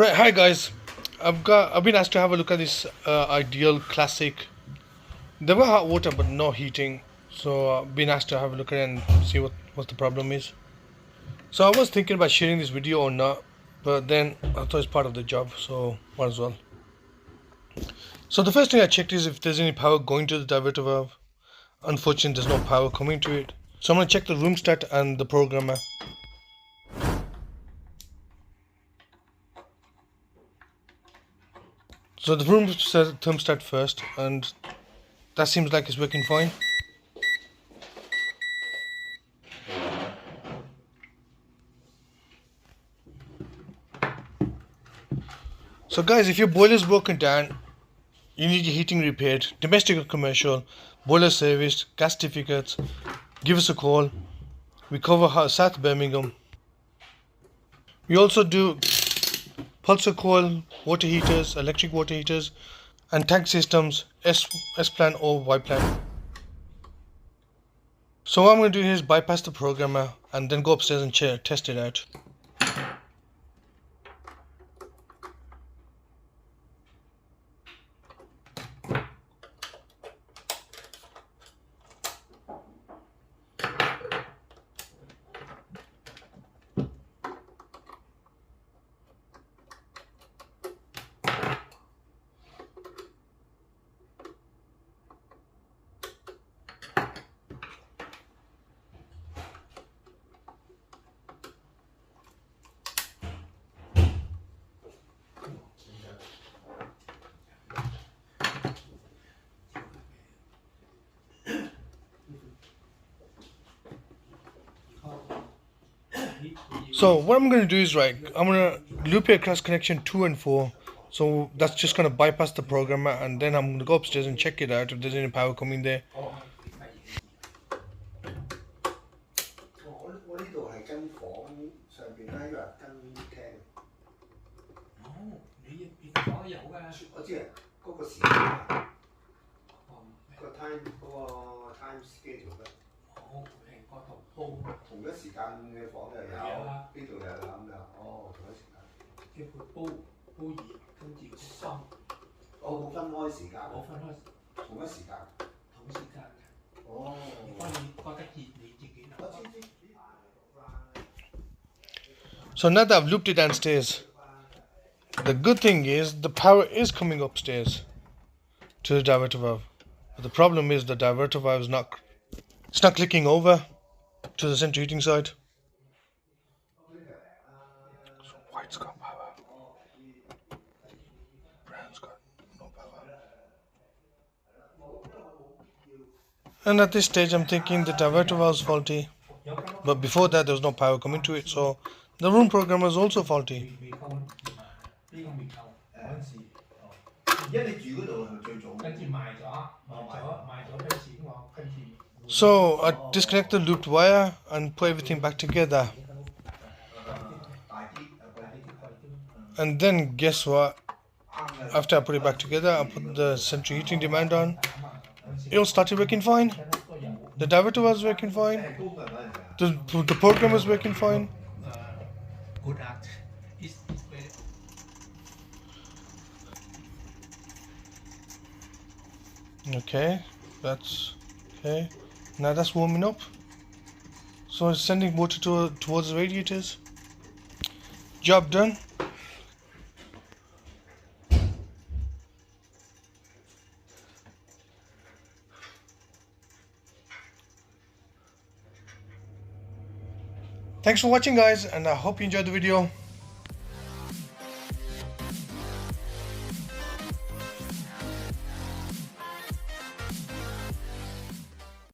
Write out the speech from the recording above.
Right, hi guys. I've been asked to have a look at this ideal classic. There were hot water but no heating, so I've been asked to have a look at it and see what the problem is. So I was thinking about sharing this video or not, but then I thought it's part of the job, so might as well. So the first thing I checked is if there's any power going to the diverter valve. Unfortunately, there's no power coming to it. So I'm gonna check the room stat and the programmer. So the room thermostat first, and that seems like it's working fine. So guys, if your boiler is broken down, you need your heating repaired, domestic or commercial, boiler serviced, gas certificates, give us a call. We cover South Birmingham. We also do pulsar coil water heaters, electric water heaters, and tank systems, S-plan or Y-plan. So what I'm going to do here is bypass the programmer and then go upstairs and test it out. So what I'm going to do is I'm going to loop it across connection 2 and 4. So that's just going to bypass the programmer, and then I'm going to go upstairs and check it out if there's any power coming there. So now that I've looped it downstairs, the good thing is the power is coming upstairs to the diverter valve. But the problem is the diverter valve is not clicking over to the central heating side. So white's got power, brown's got no power. And at this stage I'm thinking the diverter valve is faulty, but before that there was no power coming to it, so the room programmer is also faulty. So I disconnect the looped wire and put everything back together. And then guess what? After I put it back together, I put the central heating demand on. It all started working fine. The diverter was working fine. The program was working fine. Okay, that's okay. Now that's warming up. So it's sending water towards the radiators. Job done. Thanks for watching guys, and I hope you enjoyed the video.